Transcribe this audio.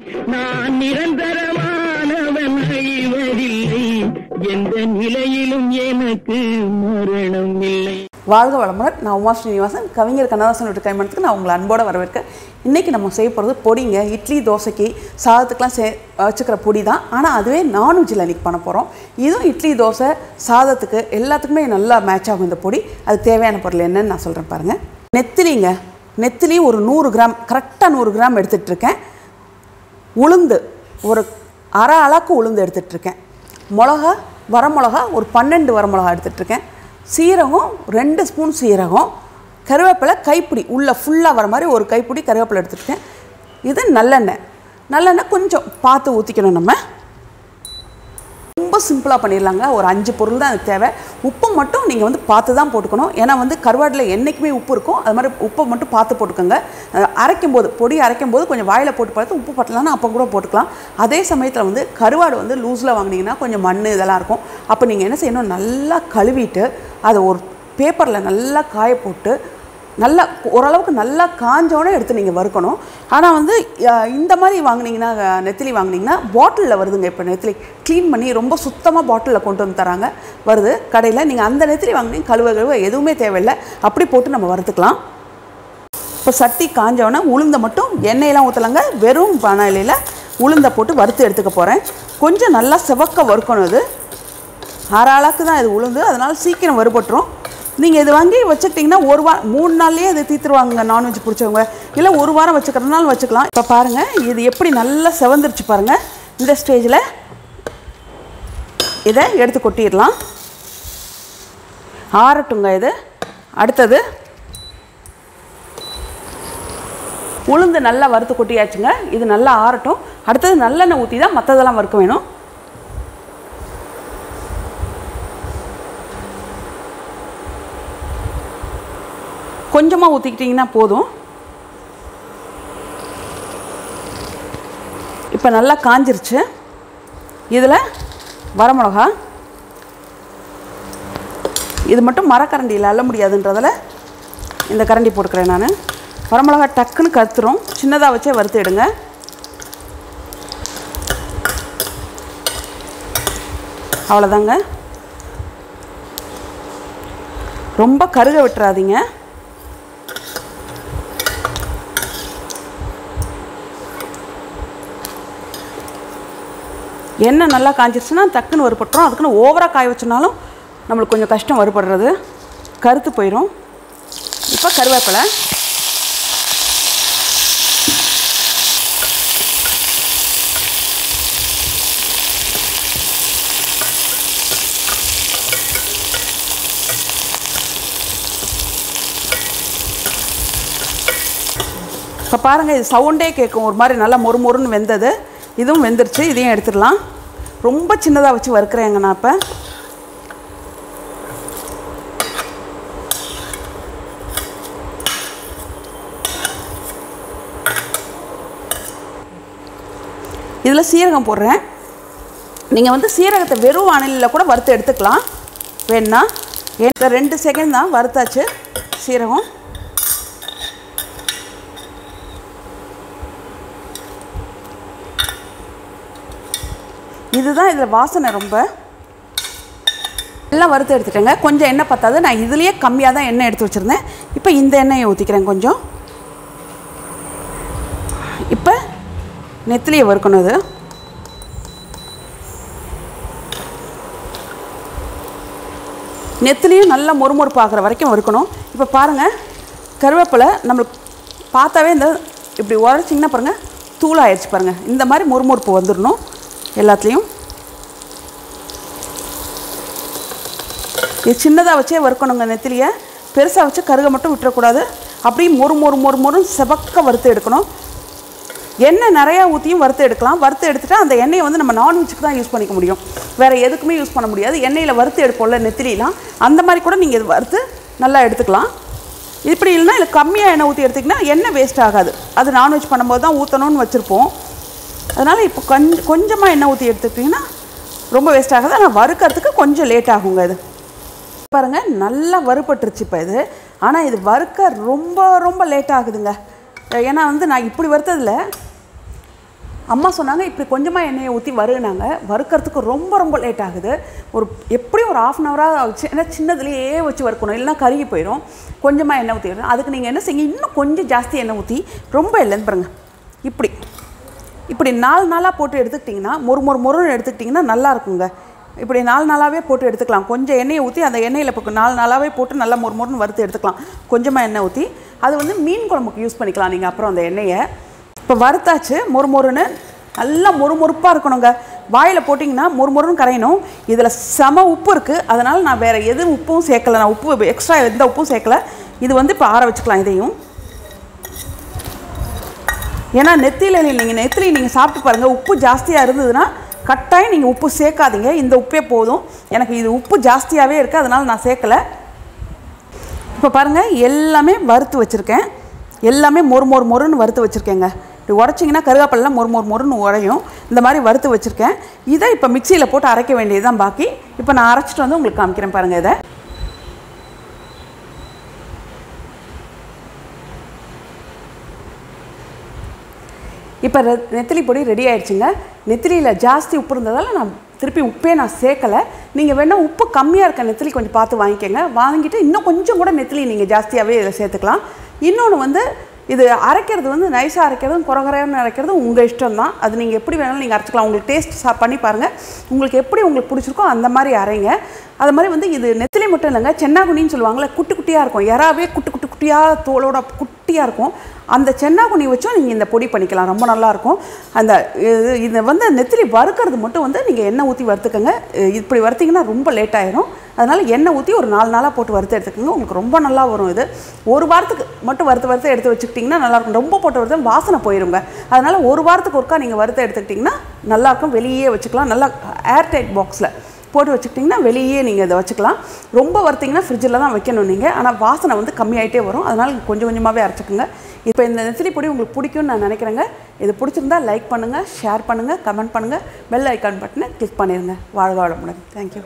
நான் நிரந்தரமானவன் அழிவதில்லை, எந்த நிலையிலும் எனக்கு மரணம் இல்லை. வாழ்க வளமுடன். நான் உமா ஸ்ரீனிவாசன், கவிஞர் கண்ணதாசன் வீட்டு கைமணத்துக்கு நான் உங்களை அன்போடு வரவேற்கிறேன். இன்றைக்கி நம்ம செய்ய போகிறது பொடிங்க. இட்லி தோசைக்கு சாதத்துக்கெலாம் வச்சுக்கிற பொடி தான். ஆனால் அதுவே நான்வெஜ்ஜில் இன்றைக்கி பண்ண போகிறோம். இதுவும் இட்லி தோசை சாதத்துக்கு எல்லாத்துக்குமே நல்லா மேட்ச் ஆகும் இந்த பொடி. அது தேவையான பொருள் என்னன்னு நான் சொல்கிறேன் பாருங்கள். நெத்திலிங்க. நெத்திலி ஒரு 100 கிராம், கரெக்டாக 100 கிராம் எடுத்துகிட்ருக்கேன். உளுந்து ஒரு அரை அளவுக்கு உளுந்து எடுத்துகிட்ருக்கேன். மிளகா, வரமிளகா ஒரு 12 வரமிளகா எடுத்துகிட்ருக்கேன். சீரகம் 2 ஸ்பூன் சீரகம், கருவேப்பிலை கைப்பிடி உள்ளே ஃபுல்லாக வர மாதிரி ஒரு கைப்பிடி கருவேப்பிலை எடுத்துகிட்ருக்கேன். இது நல்லெண்ணெய். நல்லெண்ணெய் கொஞ்சம் பார்த்து ஊற்றிக்கணும். நம்ம ரொம்ப சிம்பிளாக பண்ணிடலாங்க. ஒரு 5 பொருள் தான் அதுக்கு தேவை. உப்பு மட்டும் நீங்கள் பார்த்து தான் போட்டுக்கணும். ஏன்னா கருவாடில் என்றைக்குமே உப்பு இருக்கும். அது மாதிரி உப்பை மட்டும் பார்த்து போட்டுக்கோங்க. அரைக்கும்போது பொடி அரைக்கும்போது கொஞ்சம் வாயில் போட்டு பார்த்து உப்பு பட்டலாம்னா அப்போ கூட போட்டுக்கலாம். அதே சமயத்தில் கருவாடு லூஸில் வாங்கினீங்கன்னா கொஞ்சம் மண் இதெல்லாம் இருக்கும். அப்போ நீங்கள் என்ன செய்யணும், நல்லா கழுவிட்டு அதை ஒரு பேப்பரில் நல்லா காய போட்டு நல்லா ஓரளவுக்கு நல்லா காஞ்சோன்னே எடுத்து நீங்கள் வறுக்கணும். ஆனால் இந்த மாதிரி வாங்கினீங்கன்னா, நெத்திலி வாங்கினீங்கன்னா பாட்டிலில் வருதுங்க. இப்போ நெத்திலி க்ளீன் பண்ணி ரொம்ப சுத்தமாக பாட்டிலில் கொண்டு வந்து தராங்க, வருது கடையில். நீங்கள் அந்த நெத்திலி வாங்கினீங்க கழுவ எதுவுமே தேவையில்லை, அப்படி போட்டு நம்ம வறுத்துக்கலாம். இப்போ சட்டி காஞ்சோன்னே உளுந்தை மட்டும் எண்ணெயெல்லாம் ஊற்றலாங்க. வெறும் பானையில் உளுந்தை போட்டு வறுத்து எடுத்துக்க போகிறேன். கொஞ்சம் நல்லா செவக்க வறுக்கணும். இது அரை அளவுக்கு தான் இது உளுந்து, அதனால் சீக்கிரம் வறுபட்டுரும். நீங்கள் இது வாங்கி வச்சுக்கிட்டிங்கன்னா 1 வாரம் 3 நாள்லேயே இது தீத்துருவாங்க நான்வெஜ் பிடிச்சவங்க. இல்லை 1 வாரம் வச்சுக்கிறதுனால வச்சுக்கலாம். இப்போ பாருங்கள், இது எப்படி நல்லா செவந்துருச்சு பாருங்கள். இந்த ஸ்டேஜில் இதை எடுத்து கொட்டிடலாம். ஆறட்டுங்க இது. அடுத்தது உளுந்து நல்லா வறுத்து கொட்டியாச்சுங்க. இது நல்லா ஆறட்டும். அடுத்தது நல்லெண்ணெய் ஊற்றி தான் மற்றதெல்லாம் வறுக்க வேணும். கொஞ்சமாக ஊற்றிக்கிட்டிங்கன்னா போதும். இப்போ நல்லா காஞ்சிருச்சு. இதில் வரமிளகா, இது மட்டும் மரக்கரண்டியில் அள்ள முடியாதுன்றதில் இந்த கரண்டி போட்டுக்கிறேன் நான். வரமிளகா டக்குன்னு கத்துரும், சின்னதாக வச்சே வறுத்து எடுங்க. அவ்வளோதாங்க. ரொம்ப கருக விட்டுறாதீங்க. எண்ணெய் நல்லா காஞ்சிருச்சுன்னா டக்குன்னு வறுபட்டுரும். அதுக்குன்னு ஓவராக காய வச்சோனாலும் நம்மளுக்கு கொஞ்சம் கஷ்டம் வறுபடுறது, கருத்து போயிடும். இப்போ கருவேப்பிலை, இப்போ பாருங்கள், இது சவுண்டே கேட்கும், ஒரு மாதிரி நல்லா மொறுமொறுன்னு வெந்தது. இதுவும் வெந்துருச்சு. இதையும் எடுத்துடலாம். ரொம்ப சின்னதாக வச்சு வறுக்கிறேங்க நான். இப்போ இதில் சீரகம் போடுறேன். நீங்கள் சீரகத்தை வெறும் வானிலையில் கூட வறுத்து எடுத்துக்கலாம் வேணுன்னா. 2 செகண்ட் தான் வறுத்தாச்சு சீரகம். இதுதான் இதில் வாசனை. ரொம்ப எல்லாம் வறுத்து எடுத்துட்டேங்க. கொஞ்சம் எண்ணெய் பத்தாது, நான் இதுலேயே கம்மியாக தான் எண்ணெய் எடுத்து வச்சுருந்தேன். இப்போ இந்த எண்ணெயை ஊற்றிக்கிறேன் கொஞ்சம். இப்போ நெத்திலியை வறுக்கணும். இது நெத்திலியும் நல்லா மொறுமொறுப்பு ஆகிற வரைக்கும் வறுக்கணும். இப்போ பாருங்கள், கருவேப்பிலை நம்மளுக்கு பார்த்தாவே இப்படி உரைச்சிங்கன்னா பாருங்கள் தூளாகிடுச்சு பாருங்கள். இந்த மாதிரி மொறுமொறுப்பு வந்துடணும் எல்லாத்துலேயும். இது சின்னதாக வச்சே வறுக்கணுங்க நெத்திலியை. பெருசாக வச்சு கருக மட்டும் விட்டுறக்கூடாது. அப்படியே மொறு செவக்க வறுத்து எடுக்கணும். எண்ணெய் நிறையா ஊற்றியும் வறுத்து எடுக்கலாம். வறுத்து எடுத்துகிட்டா அந்த எண்ணெயை நம்ம நான்வெஜ்ஜுக்கு தான் யூஸ் பண்ணிக்க முடியும், வேறு எதுக்குமே யூஸ் பண்ண முடியாது. எண்ணெயில் வறுத்து எடுப்போம்ல நெத்திலிலாம், அந்த மாதிரி கூட நீங்கள் இது வறுத்து நல்லா எடுத்துக்கலாம். இப்படி இல்லைன்னா இல்லை கம்மியாக எண்ணெய் ஊற்றி எடுத்திங்கன்னா எண்ணெய் வேஸ்ட் ஆகாது. அது நான்வெஜ் பண்ணும்போது தான் ஊற்றணும்னு வச்சுருப்போம். அதனால் இப்போ கொஞ்சமாக எண்ணெய் ஊற்றி எடுத்துக்கிட்டிங்கன்னா ரொம்ப வேஸ்ட் ஆகாது. ஆனால் வறுக்கிறதுக்கு கொஞ்சம் லேட் ஆகுங்க. இது பாருங்கள் நல்லா வறுபட்டுருச்சு இப்போ இது. ஆனால் இது வறுக்க ரொம்ப லேட் ஆகுதுங்க. ஏன்னா நான் இப்படி வறுத்ததில் அம்மா சொன்னாங்க இப்படி கொஞ்சமாக எண்ணெயை ஊற்றி வறுனாங்க. வறுக்கிறதுக்கு ரொம்ப ரொம்ப லேட் ஆகுது. எப்படியும் ஒரு 1/2 hour ஏன்னா சின்னதுலேயே வச்சு வறுக்கணும், இல்லைனா கருகி போயிடும். கொஞ்சமாக எண்ணெய் ஊற்றிடணும். அதுக்கு நீங்கள் என்ன செய்யுங்க, இன்னும் கொஞ்சம் ஜாஸ்தி எண்ணெய் ஊற்றி, ரொம்ப இல்லைன்னு பாருங்கள், இப்படி 4 நாளாக போட்டு எடுத்துக்கிட்டிங்கன்னா மொறுன்னு எடுத்துக்கிட்டிங்கன்னா நல்லா இருக்குங்க. இப்படி 4 நாளாகவே போட்டு எடுத்துக்கலாம். கொஞ்சம் எண்ணெயை ஊற்றி அந்த எண்ணெயில் 4 நாளாகவே போட்டு நல்லா மொறுன்னு வறுத்து எடுத்துக்கலாம். கொஞ்சமாக எண்ணெய் ஊற்றி அது வந்து மீன் குழம்புக்கு யூஸ் பண்ணிக்கலாம் நீங்கள். அப்புறம் அந்த எண்ணெயை இப்போ வறுத்தாச்சு. மொறுன்னு நல்லா மொறுப்பாக இருக்கணுங்க. வாயில் போட்டிங்கன்னா மொறுன்னு கரையணும். இதில் செம உப்பு இருக்குது. அதனால் நான் வேறு எது உப்பும் சேர்க்கலை. நான் உப்பு எக்ஸ்ட்ரா எந்த உப்பும் சேர்க்கலை. இது வந்து இப்போ ஆற வச்சுக்கலாம் இதையும். ஏன்னா நெத்திலி நீங்கள் சாப்பிட்டு பாருங்கள், உப்பு ஜாஸ்தியாக இருந்ததுன்னா கட்டாயம் நீங்கள் உப்பு சேர்க்காதீங்க. இந்த உப்பே போதும். எனக்கு இது உப்பு ஜாஸ்தியாகவே இருக்குது, அதனால் நான் சேர்க்கலை. இப்போ பாருங்கள், எல்லாமே வறுத்து வச்சுருக்கேன். எல்லாமே மொறுன்னு வறுத்து வச்சுருக்கேங்க. இப்படி உடச்சிங்கன்னா கருவேப்பிலாம் மொறுன்னு உடையும். இந்த மாதிரி வறுத்து வச்சுருக்கேன். இதை இப்போ மிக்சியில் போட்டு அரைக்க வேண்டியது தான் பாக்கி. இப்போ நான் அரைச்சிட்டு வந்து உங்களுக்கு காமிக்கிறேன் பாருங்கள். இதை இப்போ நெத்திலி பொடி ரெடி ஆகிடுச்சுங்க. நெத்திலியில் ஜாஸ்தி உப்பு இருந்ததால் நான் திருப்பி உப்பே சேர்க்கலை. நீங்கள் வேணால் உப்பு கம்மியாக இருக்க நெத்திலி கொஞ்சம் பார்த்து வாங்கிக்கோங்க. வாங்கிட்டு இன்னும் கொஞ்சம் கூட நெத்திலி நீங்கள் ஜாஸ்தியாகவே இதில் சேர்த்துக்கலாம். இன்னொன்று வந்து இது அரைக்கிறது வந்து நைஸாக அரைக்கிறதும் குறகுறைன்னு அரைக்கிறதும் உங்கள் இஷ்டம் தான். அது நீங்கள் எப்படி வேணாலும் நீங்கள் அரைச்சிக்கலாம். உங்களுக்கு டேஸ்ட் பண்ணி பாருங்கள். உங்களுக்கு எப்படி உங்களுக்கு பிடிச்சிருக்கோ அந்த மாதிரி அரைங்க. அது மாதிரி வந்து இது நெத்திலி மட்டும் இல்லைங்க, சென்னாகுனின்னு சொல்லுவாங்கள்ல, குட்டியாக இருக்கும். யாராவே குட்டியாக தோலோட குட்டியாக இருக்கும். அந்த சென்னாகுனி வச்சும் நீங்கள் இந்த பொடி பண்ணிக்கலாம். ரொம்ப நல்லாயிருக்கும். அந்த இதை வந்து நெத்திலி வறுக்கிறது மட்டும் வந்து நீங்கள் எண்ணெய் ஊற்றி வறுத்துக்கோங்க. இப்படி வறுத்திங்கன்னா ரொம்ப லேட் ஆயிரும். அதனால் எண்ணெய் ஊற்றி ஒரு 4 நாளாக போட்டு வறுத்து எடுத்துக்கோங்க. உங்களுக்கு ரொம்ப நல்லா வரும். இது ஒரு வாரத்துக்கு மட்டும் வறுத்து எடுத்து வச்சுக்கிட்டிங்கன்னா நல்லாயிருக்கும். ரொம்ப போட்டு வறுத்து வாசனை போயிடுங்க. அதனால் ஒரு வாரத்துக்கு ஒருக்கா நீங்கள் வறுத்து எடுத்துக்கிட்டிங்கன்னா நல்லாயிருக்கும். வெளியே வச்சுக்கலாம். நல்லா ஏர்டைட் பாக்ஸில் போட்டு வச்சுக்கிட்டிங்கன்னா வெளியே நீங்கள் இதை வச்சுக்கலாம். ரொம்ப வறுத்திங்கன்னா ஃப்ரிட்ஜில் தான் வைக்கணும் நீங்கள். ஆனால் வாசனை வந்து கம்மியாகிட்டே வரும். அதனால் கொஞ்சம் கொஞ்சமாகவே அரைச்சிக்கோங்க. இப்போ இந்த நெத்திலி பொடி உங்களுக்கு பிடிக்கும்னு நான் நினைக்கிறேங்க. இது பிடிச்சிருந்தா லைக் பண்ணுங்கள், ஷேர் பண்ணுங்கள், கமெண்ட் பண்ணுங்கள், பெல் ஐக்கான் பட்டனை கிளிக் பண்ணிடுங்க. வாழ்க வளமுடன். தேங்க்யூ.